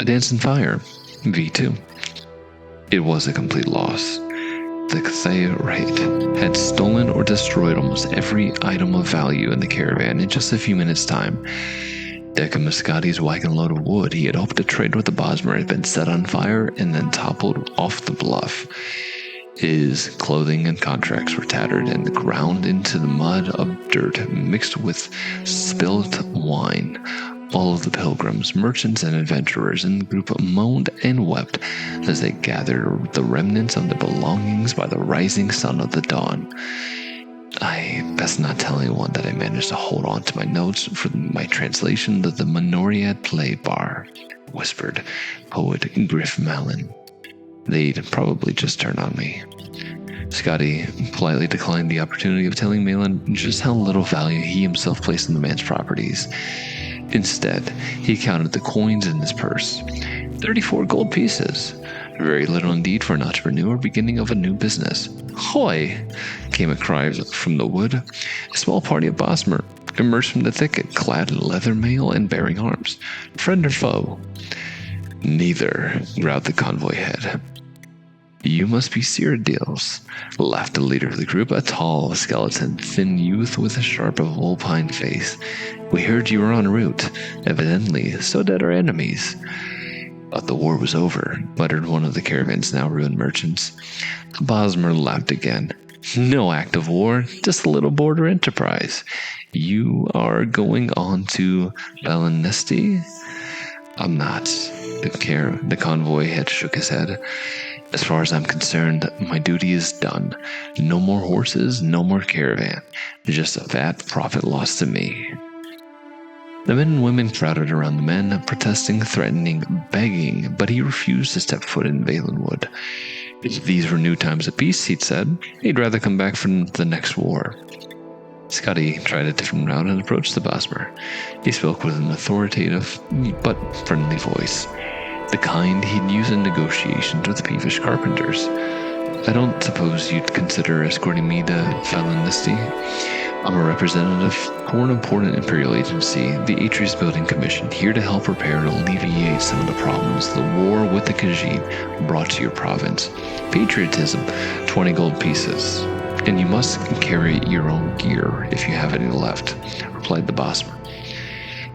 A Dance in Fire, V2. It was a complete loss. The Cathay had stolen or destroyed almost every item of value in the caravan in just a few minutes' time. Decca Muscati's wagon load of wood he had hoped to trade with the Bosmer had been set on fire and then toppled off the bluff. His clothing and contracts were tattered and ground into the mud of dirt mixed with spilt wine. All of the pilgrims, merchants, and adventurers in the group moaned and wept as they gathered the remnants of their belongings by the rising sun of the dawn. I best not tell anyone that I managed to hold on to my notes for my translation of the Morrowind play bar, whispered poet Griff Mallon. They'd probably just turn on me. Scotty politely declined the opportunity of telling Malin just how little value he himself placed on the man's properties. Instead, he counted the coins in his purse. 34 gold pieces. Very little indeed for an entrepreneur beginning of a new business. Hoy! Came a cry from the wood. A small party of Bosmer emerged from the thicket, clad in leather mail and bearing arms. Friend or foe? Neither, growled the convoy head. You must be Cyrodiils, laughed the leader of the group, a tall, skeleton, thin youth with a sharp, vulpine face. We heard you were en route. Evidently, so did our enemies. But the war was over, muttered one of the caravan's now ruined merchants. Bosmer laughed again. No act of war, just a little border enterprise. You are going on to Valinesti? I'm not. The convoy head shook his head. As far as I'm concerned, my duty is done. No more horses, no more caravan. Just a fat profit lost to me. The men and women crowded around the men, protesting, threatening, begging, but he refused to step foot in Valenwood. If these were new times of peace, he'd said, he'd rather come back from the next war. Scotty tried a different route and approached the Bosmer. He spoke with an authoritative but friendly voice, the kind he'd use in negotiations with peevish carpenters. I don't suppose you'd consider escorting me to Valinesti? I'm a representative for an important imperial agency, the Atreus Building Commission, here to help repair and alleviate some of the problems the war with the Khajiit brought to your province. Patriotism, 20 gold pieces. And you must carry your own gear if you have any left, replied the Bosmer.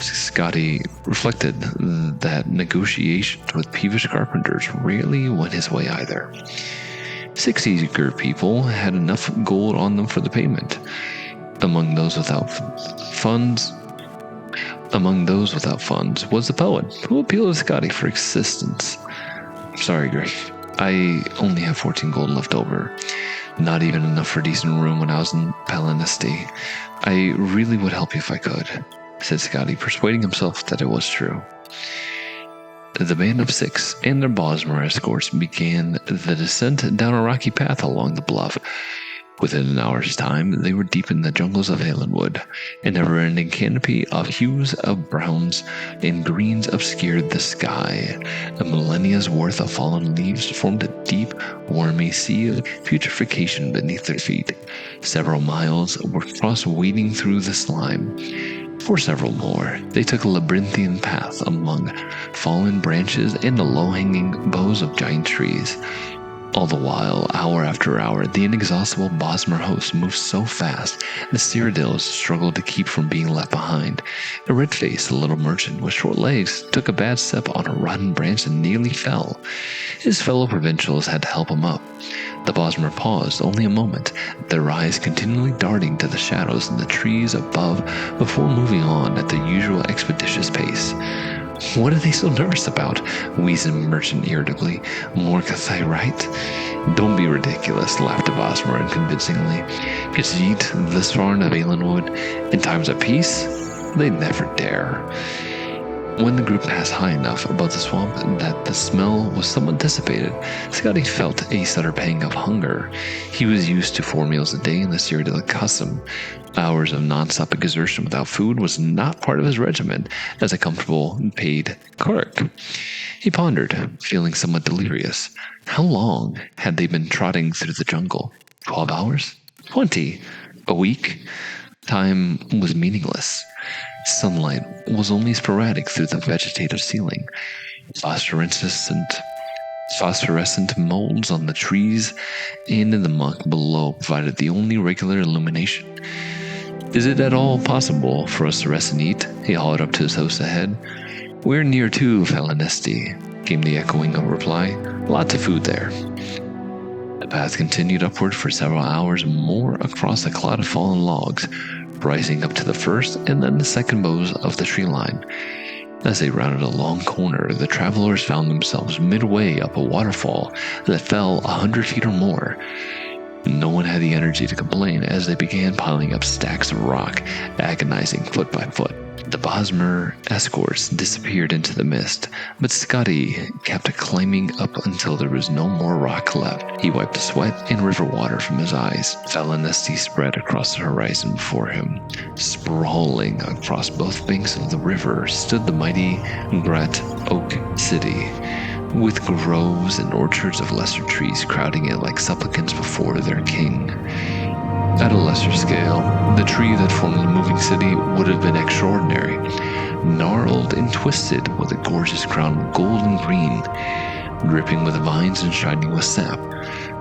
Scotty reflected that negotiations with peevish carpenters rarely went his way either. 6 eager people had enough gold on them for the payment. Among those without funds was the poet, who appealed to Scotty for assistance. Sorry, Griff. I only have 14 gold left over. Not even enough for a decent room when I was in Valinesti. I really would help you if I could, said Scotty, persuading himself that it was true. The band of 6 and their Bosmer escorts began the descent down a rocky path along the bluff. Within an hour's time, they were deep in the jungles of Valenwood. A never-ending canopy of hues of browns and greens obscured the sky. A millennia's worth of fallen leaves formed a deep, wormy sea of putrefaction beneath their feet. Several miles were crossed wading through the slime. For several more, they took a labyrinthian path among fallen branches and the low-hanging boughs of giant trees. All the while, hour after hour, the inexhaustible Bosmer host moved so fast, the Cyrodiils struggled to keep from being left behind. A red-faced little merchant with short legs took a bad step on a rotten branch and nearly fell. His fellow provincials had to help him up. The Bosmer paused only a moment, their eyes continually darting to the shadows in the trees above before moving on at their usual expeditious pace. What are they so nervous about? Wheezed the merchant irritably. More Cathay, right? Don't be ridiculous, laughed the Bosmer unconvincingly. Khajiit this far into Valenwood, in times of peace? They'd never dare. When the group passed high enough above the swamp that the smell was somewhat dissipated, Scotty felt a sudden pang of hunger. He was used to 4 meals a day in the Cyrodiil custom. Hours of non-stop exertion without food was not part of his regimen as a comfortable, paid clerk. He pondered, feeling somewhat delirious. How long had they been trotting through the jungle? 12 hours? 20? A week? Time was meaningless. Sunlight was only sporadic through the vegetative ceiling. Phosphorescent molds on the trees and in the muck below provided the only regular illumination. "Is it at all possible for us to rest and eat?" he hollered up to his host ahead. "We're near to Falanesti," came the echoing reply. "Lots of food there." The path continued upward for several hours more across a cloud of fallen logs, rising up to the first and then the second boughs of the tree line. As they rounded a long corner, the travelers found themselves midway up a waterfall that fell 100 feet or more. No one had the energy to complain as they began piling up stacks of rock, agonizing foot by foot. The Bosmer escorts disappeared into the mist, but Scotty kept climbing up until there was no more rock left. He wiped the sweat and river water from his eyes. Falanesti spread across the horizon before him. Sprawling across both banks of the river stood the mighty Grat Oak City, with groves and orchards of lesser trees crowding it like supplicants before their king. At a lesser scale, the tree that formed the moving city would have been extraordinary, gnarled and twisted with a gorgeous crown of gold and green, dripping with vines and shining with sap.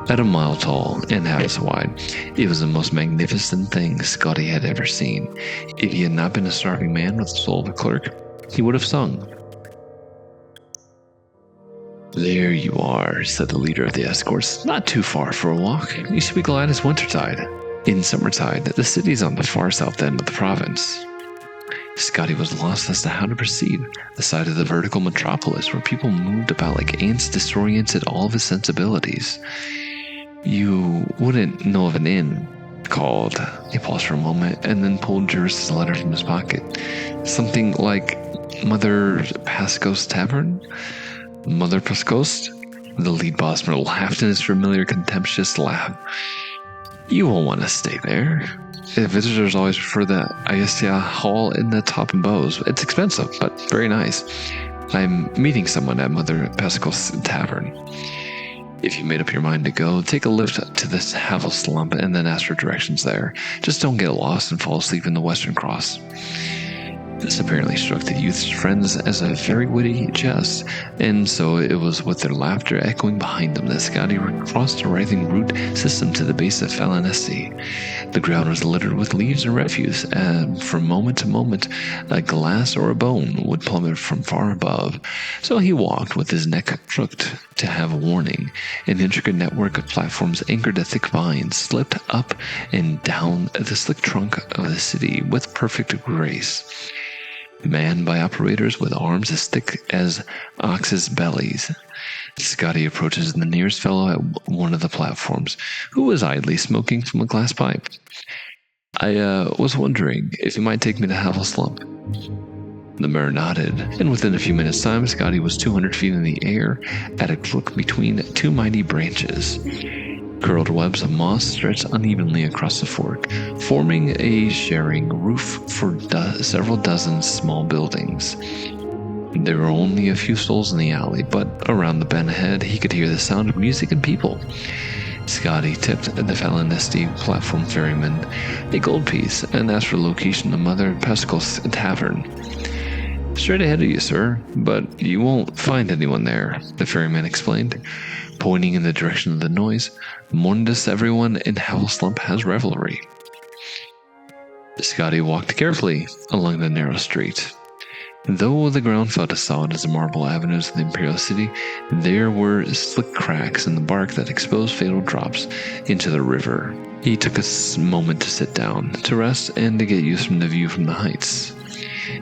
At a mile tall and half as wide, it was the most magnificent thing Scotty had ever seen. If he had not been a starving man with the soul of a clerk, he would have sung. "There you are," said the leader of the escorts. "Not too far for a walk. You should be glad it's wintertide. In summertide, the city's on the far south end of the province." Scotty was lost as to how to proceed. The side of the vertical metropolis where people moved about like ants disoriented all of his sensibilities. "You wouldn't know of an inn called..." He paused for a moment and then pulled Juris's letter from his pocket. "Something like Mother Pasco's Tavern?" "Mother Pasco's?" The lead bossman laughed in his familiar contemptuous laugh. "You won't want to stay there. Visitors always prefer the Aestia Hall in the top and bows. It's expensive, but very nice. I'm meeting someone at Mother Pasco's Tavern. If you made up your mind to go, take a lift to this Havel Slump and then ask for directions there. Just don't get lost and fall asleep in the Western Cross." This apparently struck the youth's friends as a very witty jest, and so it was with their laughter echoing behind them that Scotty crossed a writhing root system to the base of Falanesti. The ground was littered with leaves and refuse, and from moment to moment, a glass or a bone would plummet from far above. So he walked with his neck crooked to have a warning. An intricate network of platforms anchored to thick vines slipped up and down the slick trunk of the city with perfect grace, manned by operators with arms as thick as oxes' bellies. Scotty approaches the nearest fellow at one of the platforms, who was idly smoking from a glass pipe. "I was wondering if you might take me to Havel Slump." The mayor nodded, and within a few minutes' time, Scotty was 200 feet in the air at a crook between two mighty branches. Curled webs of moss stretched unevenly across the fork, forming a sharing roof for several dozen small buildings. There were only a few souls in the alley, but around the bend ahead, he could hear the sound of music and people. Scotty tipped the Falanesti platform ferryman a gold piece and asked for the location of Mother Pasco's Tavern. "Straight ahead of you, sir, but you won't find anyone there," the ferryman explained, pointing in the direction of the noise. "Morndas, everyone in Havel Slump has revelry." Scotty walked carefully along the narrow street. Though the ground felt as solid as the marble avenues of the Imperial City, there were slick cracks in the bark that exposed fatal drops into the river. He took a moment to sit down, to rest, and to get used from the view from the heights.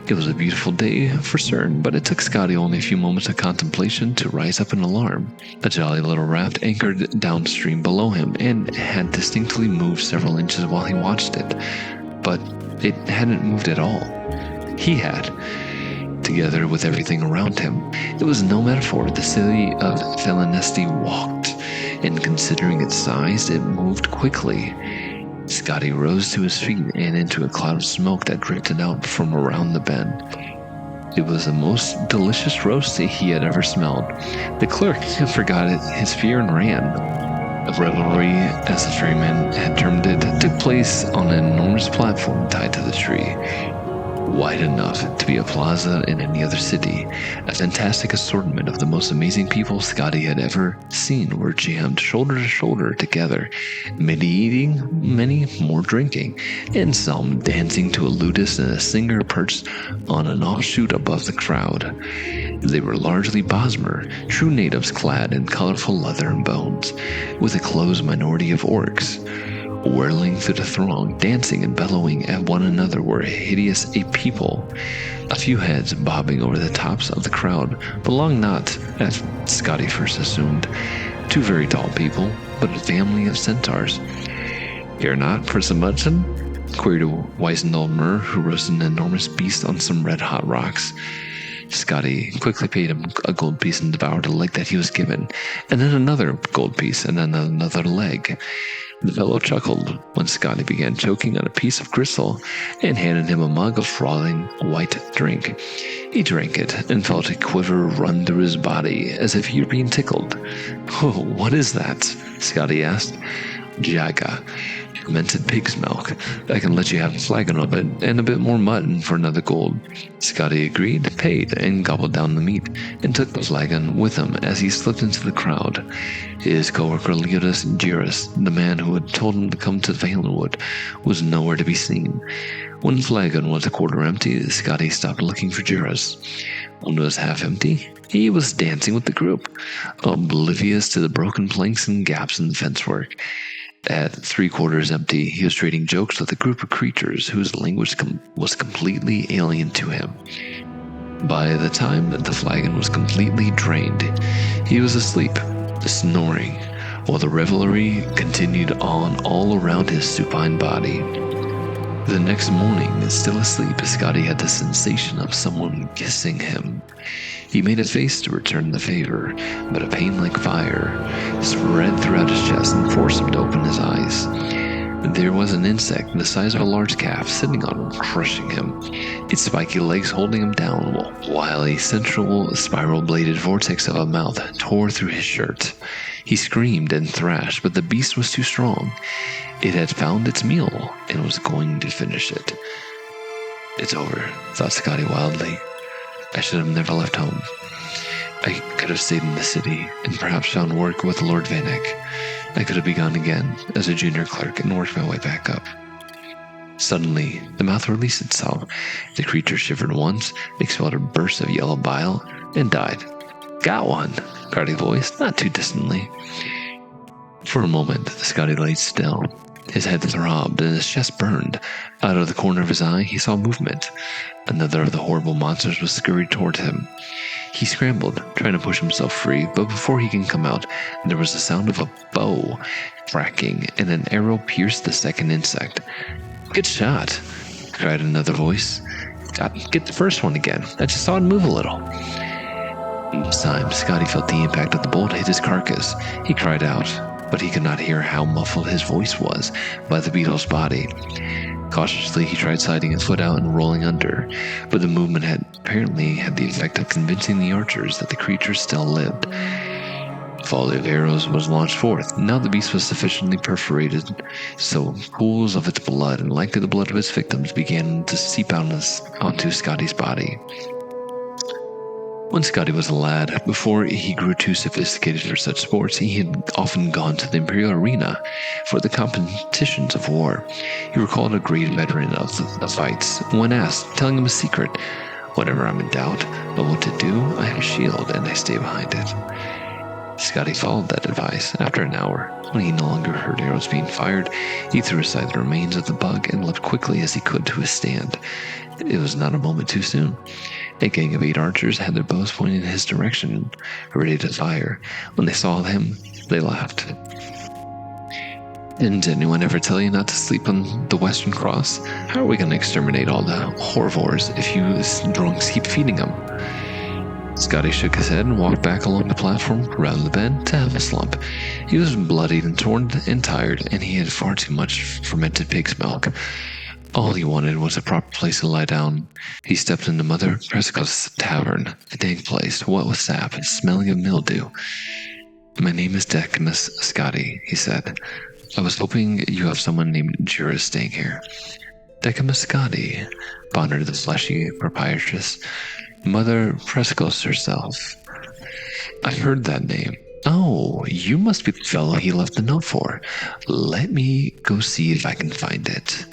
It was a beautiful day for certain, but it took Scotty only a few moments of contemplation to rise up in alarm. A jolly little raft anchored downstream below him and had distinctly moved several inches while he watched it, but it hadn't moved at all. He had, together with everything around him. It was no metaphor. The city of Falanesti walked, and considering its size, it moved quickly. Scotty rose to his feet and into a cloud of smoke that drifted out from around the bend. It was the most delicious roast he had ever smelled. The clerk forgot his fear and ran. The revelry, as the ferryman had termed it, took place on an enormous platform tied to the tree. wide enough to be a plaza in any other city. A fantastic assortment of the most amazing people Scotty had ever seen were jammed shoulder to shoulder together, many eating, many more drinking, and some dancing to a lutist and a singer perched on an offshoot above the crowd. They were largely Bosmer, true natives clad in colorful leather and bones, with a close minority of orcs. Whirling through the throng, dancing and bellowing at one another were a hideous people. A few heads bobbing over the tops of the crowd belonged not, as Scotty first assumed, to very tall people, but a family of centaurs. "You're not for some mutton?" queried a wizened old Mer who roasted an enormous beast on some red-hot rocks. Scotty quickly paid him a gold piece and devoured a leg that he was given, and then another gold piece and then another leg. The fellow chuckled when Scotty began choking on a piece of gristle and handed him a mug of frothing white drink. He drank it and felt a quiver run through his body as if he were being tickled. "Oh, what is that?" Scotty asked. "Jaga, fermented pig's milk. I can let you have a flagon of it and a bit more mutton for another gold." Scotty agreed, paid, and gobbled down the meat, and took the flagon with him as he slipped into the crowd. His co-worker Leotis Giras, the man who had told him to come to Valenwood, was nowhere to be seen. When the flagon was a quarter empty, Scotty stopped looking for Giras. When it was half empty, he was dancing with the group, oblivious to the broken planks and gaps in the fencework. At 3/4 empty, he was trading jokes with a group of creatures whose language was completely alien to him. By the time that the flagon was completely drained, he was asleep, snoring, while the revelry continued on all around his supine body. The next morning, still asleep, Scotty had the sensation of someone kissing him. He made a face to return the favor, but a pain like fire spread throughout his chest and forced him to open his eyes. There was an insect the size of a large calf sitting on him, crushing him, its spiky legs holding him down, while a central spiral-bladed vortex of a mouth tore through his shirt. He screamed and thrashed, but the beast was too strong. It had found its meal and was going to finish it. "It's over," thought Scotty wildly. "I should have never left home. I could have stayed in the city and perhaps found work with Lord Vanek. I could have begun again as a junior clerk and worked my way back up." Suddenly, the mouth released itself. The creature shivered once, expelled a burst of yellow bile, and died. "Got one," cried a voice, not too distantly. For a moment, Scotty lay still. His head throbbed and his chest burned. Out of the corner of his eye, he saw movement. Another of the horrible monsters was scurried toward him. He scrambled, trying to push himself free, but before he can come out, there was the sound of a bow cracking, and an arrow pierced the second insect. "Good shot," cried another voice. "Get the first one again. I just saw it move a little." This time, Scotty felt the impact of the bolt hit his carcass. He cried out, but he could not hear how muffled his voice was by the beetle's body. Cautiously, he tried sliding his foot out and rolling under, but the movement had apparently had the effect of convincing the archers that the creature still lived. A volley of arrows was launched forth. Now the beast was sufficiently perforated, so pools of its blood, and likely the blood of its victims, began to seep out onto Scotty's body. When Scotty was a lad, before he grew too sophisticated for such sports, he had often gone to the Imperial Arena for the competitions of war. He recalled a great veteran of the fights. When asked, telling him a secret, "Whenever I'm in doubt about what to do, I have a shield and I stay behind it." Scotty followed that advice. After an hour, when he no longer heard arrows being fired, he threw aside the remains of the bug and leapt quickly as he could to his stand. It was not a moment too soon. A gang of 8 archers had their bows pointed in his direction, ready to fire. When they saw him, they laughed. "Didn't anyone ever tell you not to sleep on the Western Cross? How are we going to exterminate all the horvors if you drunks keep feeding them?" Scotty shook his head and walked back along the platform, around the bend, to have a slump. He was bloodied and torn and tired, and he had far too much fermented pig's milk. All he wanted was a proper place to lie down. He stepped into Mother Cresco's tavern, a dank place, wet with sap and smelling of mildew. "My name is Decimus Scotty," he said. "I was hoping you have someone named Jura staying here." Decamascati, pondered the fleshy proprietress. Mother Prescos herself. I've heard that name. Oh, you must be the fellow he left the note for. Let me go see if I can find it.